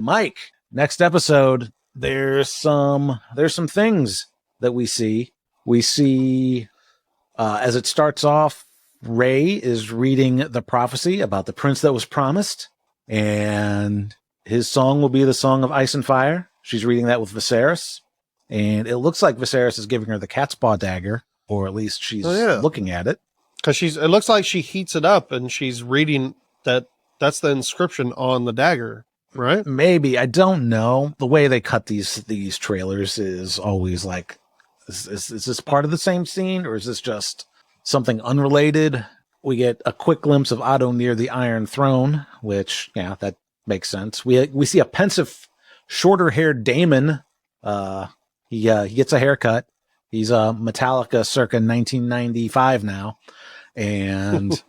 Mike, next episode, there's some things that we see. We see, as it starts off, Rey is reading the prophecy about the prince that was promised, and his song will be the Song of Ice and Fire. She's reading that with Viserys, and it looks like Viserys is giving her the cat's paw dagger, or at least she's looking at it. Because it looks like she heats it up, and she's reading that. That's the inscription on the dagger, right? Maybe. I don't know. The way they cut these trailers is always like, is this part of the same scene, or is this just something unrelated? We get a quick glimpse of Otto near the Iron Throne, which, yeah, that makes sense. We see a pensive, shorter-haired Daemon. He gets a haircut. He's a Metallica circa 1995 now, and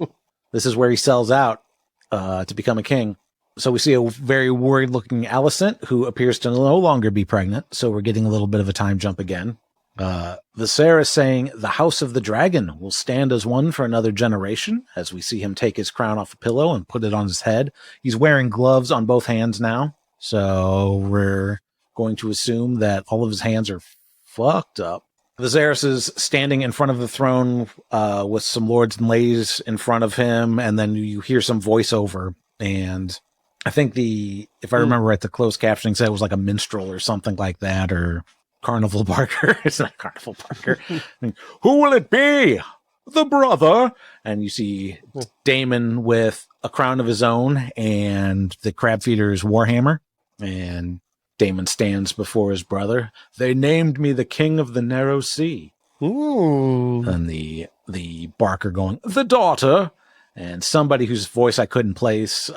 this is where he sells out to become a king. So we see a very worried-looking Alicent, who appears to no longer be pregnant, so we're getting a little bit of a time jump again. Viserys saying the House of the Dragon will stand as one for another generation, as we see him take his crown off a pillow and put it on his head. He's wearing gloves on both hands now, so we're going to assume that all of his hands are fucked up. Viserys is standing in front of the throne with some lords and ladies in front of him, and then you hear some voiceover, and I think if I remember right, the closed captioning said it was like a minstrel or something like that, or Carnival Barker. It's not Carnival Barker. Who will it be? The brother. And you see Daemon with a crown of his own and the crab feeder's warhammer. And Daemon stands before his brother. They named me the King of the Narrow Sea. Ooh. And the Barker going, the daughter. And somebody whose voice I couldn't place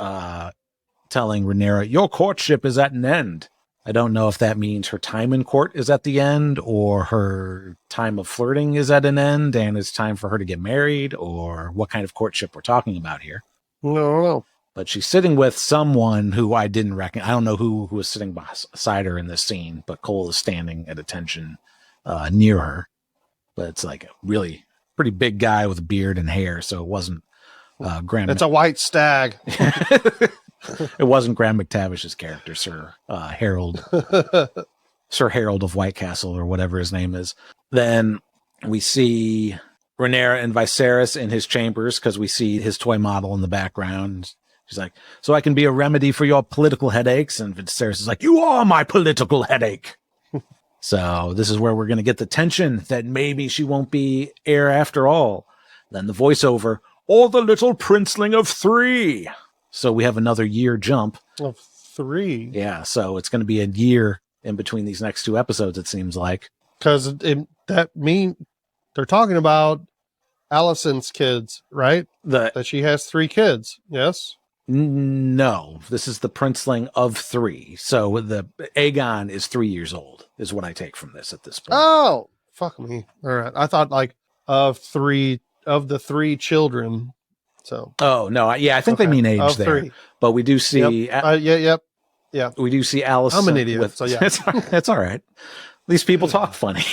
telling Rhaenyra, your courtship is at an end. I don't know if that means her time in court is at the end, or her time of flirting is at an end and it's time for her to get married, or what kind of courtship we're talking about here. No. But she's sitting with someone who I didn't recognize. I don't know who was sitting beside her in this scene, but Cole is standing at attention near her. But it's like a really pretty big guy with a beard and hair, so it wasn't Graham. It's a white stag. It wasn't Graham McTavish's character, Sir Harold of White Castle, or whatever his name is. Then we see Rhaenyra and Viserys in his chambers, because we see his toy model in the background. She's like, so I can be a remedy for your political headaches? And Viserys is like, you are my political headache. So this is where we're going to get the tension that maybe she won't be heir after all. Then the voiceover, or the little princeling of 3. So we have another year jump. Of 3. Yeah, so it's going to be a year in between these next 2 episodes, it seems like. Because they're talking about Alicent's kids, right? That she has 3 kids, yes? No, this is the princeling of 3. So the Aegon is 3 years old, is what I take from this at this point. Oh, fuck me. All right. I thought like of the 3 children. So. Oh no! I think they mean age of there, 3. but we do see. Yeah. We do see Alicent. I'm an idiot. So yeah, that's all right. These people talk funny.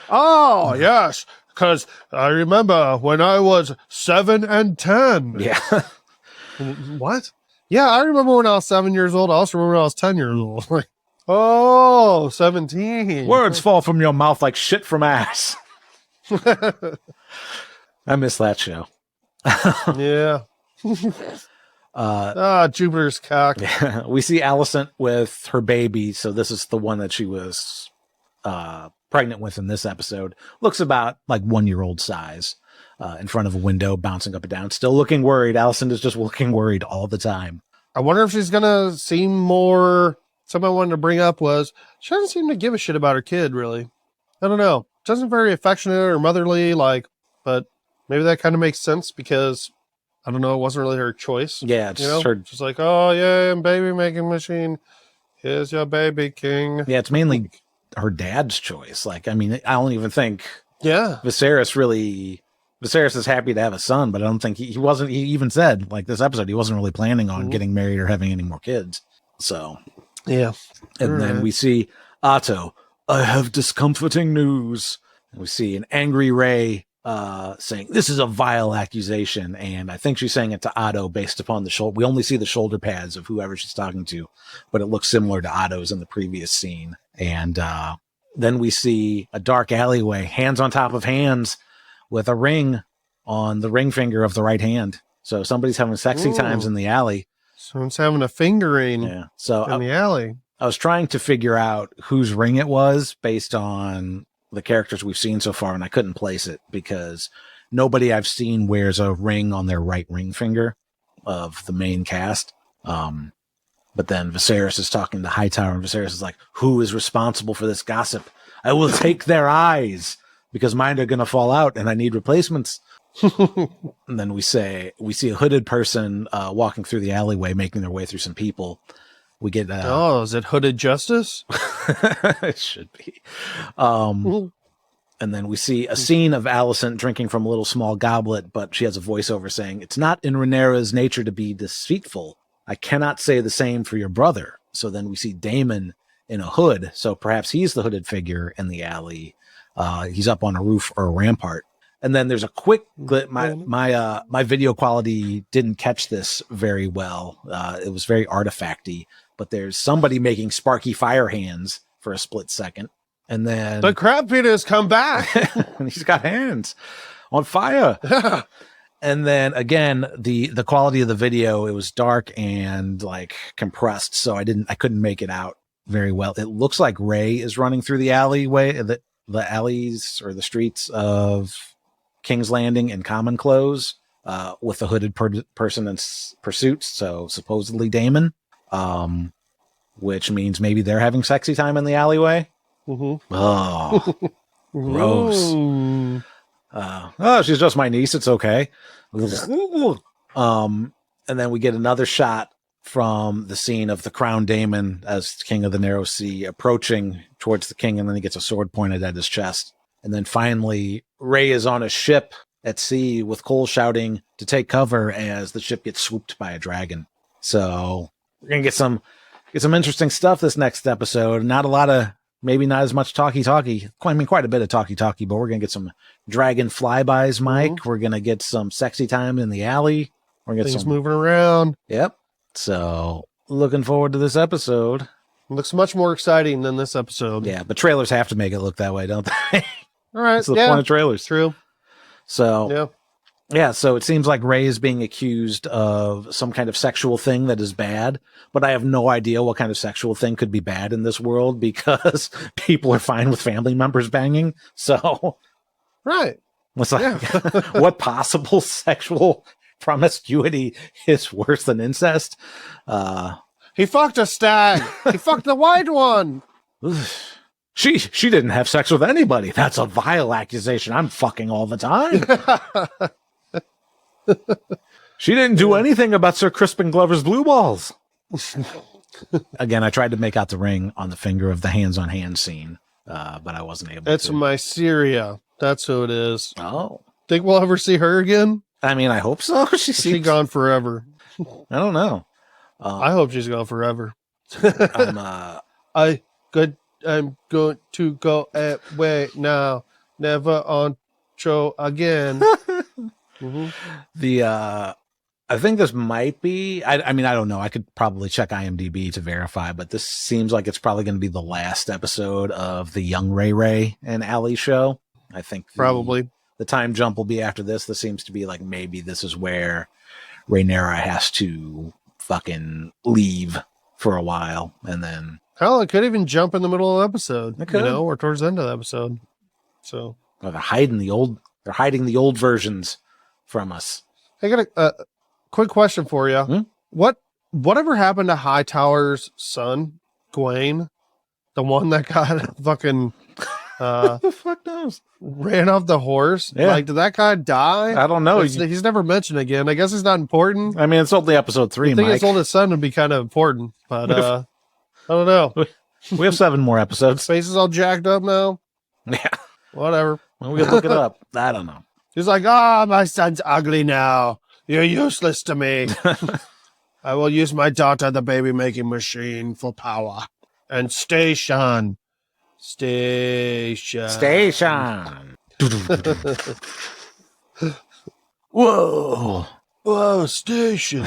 Oh yes, because I remember when I was 7 and 10. Yeah. What? Yeah, I remember when I was 7 years old. I also remember when I was 10 years old. Like, oh, 17. Words fall from your mouth like shit from ass. I miss that show. Yeah. Jupiter's cock. Yeah. We see Alicent with her baby. So this is the one that she was pregnant with in this episode. Looks about like 1-year-old size, in front of a window, bouncing up and down, still looking worried. Alicent is just looking worried all the time. I wonder if she's gonna seem more. Something I wanted to bring up was she doesn't seem to give a shit about her kid, really. I don't know. She doesn't very affectionate or motherly, but maybe that kind of makes sense because, I don't know, it wasn't really her choice. Yeah, it's her. She's like, oh, yeah, baby making machine. Here's your baby king. Yeah, it's mainly her dad's choice. Like, I mean, I don't even think Viserys is happy to have a son, but I don't think he even said, like this episode, he wasn't really planning on getting married or having any more kids. So, yeah. And then we see Otto, I have discomforting news. And we see an angry Rey saying, "This is a vile accusation." And I think she's saying it to Otto based upon the shoulder. We only see the shoulder pads of whoever she's talking to, but it looks similar to Otto's in the previous scene. And then we see a dark alleyway, hands on top of hands, with a ring on the ring finger of the right hand. So somebody's having sexy times in the alley. Someone's having a fingering in the alley. I was trying to figure out whose ring it was based on the characters we've seen so far, and I couldn't place it because nobody I've seen wears a ring on their right ring finger of the main cast. But then Viserys is talking to Hightower, and Viserys is like, "Who is responsible for this gossip? I will take their eyes because mine are going to fall out and I need replacements." And then we see a hooded person walking through the alleyway, making their way through some people. We get is it Hooded Justice? It should be. And then we see a scene of Alicent drinking from a little small goblet, but she has a voiceover saying, "It's not in Rhaenyra's nature to be deceitful. I cannot say the same for your brother." So then we see Daemon in a hood. So perhaps he's the hooded figure in the alley. He's up on a roof or a rampart. And then there's a quick clip. My video quality didn't catch this very well. It was very artifacty, but there's somebody making sparky fire hands for a split second. And then the crab penis come back. He's got hands on fire. And then again, the quality of the video, it was dark and like compressed. So I couldn't make it out very well. It looks like Rey is running through the alleyway, the alleys or the streets of King's Landing in common clothes, with a hooded person in pursuit. So supposedly Daemon, which means maybe they're having sexy time in the alleyway. Mm-hmm. Oh, gross. She's just my niece. It's okay. And then we get another shot from the scene of the crowned Daemon as King of the Narrow Sea approaching towards the king, and then he gets a sword pointed at his chest. And then finally, Rey is on a ship at sea with Cole shouting to take cover as the ship gets swooped by a dragon. So we're gonna get some interesting stuff this next episode. Maybe not as much talky. I mean, quite a bit of talky, but we're gonna get some dragon flybys, Mike. Mm-hmm. We're gonna get some sexy time in the alley. We're gonna get things moving around. Yep. So looking forward to this episode. Looks much more exciting than this episode. Yeah, but trailers have to make it look that way, don't they? All right. That's the point of trailers. True. So, so it seems like Rey is being accused of some kind of sexual thing that is bad, but I have no idea what kind of sexual thing could be bad in this world because people are fine with family members banging. So, right. What possible sexual promiscuity is worse than incest? He fucked a stag. He fucked the white one. She didn't have sex with anybody. That's a vile accusation. I'm fucking all the time. She didn't do anything about Sir Crispin Glover's blue balls. Again, I tried to make out the ring on the finger of the hands-on-hand scene, but I wasn't able to. That's Myceria. That's who it is. Oh. Think we'll ever see her again? I mean, I hope so. She's gone forever. I don't know. I hope she's gone forever. I'm going to go away now. Never on show again. Mm-hmm. I think this might be, I mean, I don't know. I could probably check IMDb to verify, but this seems like it's probably going to be the last episode of the young Ray and Allie show. I think probably the time jump will be after this. This seems to be like, maybe this is where Rhaenyra has to fucking leave for a while. And then, hell, it could even jump in the middle of the episode, or towards the end of the episode. So they're hiding the old versions from us. I got a quick question for you. Whatever happened to Hightower's son, Gawain, the one that got fucking what the fuck knows? Ran off the horse? Yeah. Like, did that guy die? I don't know. He's never mentioned again. I guess he's not important. I mean, it's only episode 3. I think Mike. his oldest son would be kind of important, but I don't know. We have 7 more episodes. Face is all jacked up now. Yeah. Whatever. Well, we can look it up. I don't know. He's like, my son's ugly now. You're useless to me. I will use my daughter, the baby making machine, for power. And station. Whoa. Whoa, station.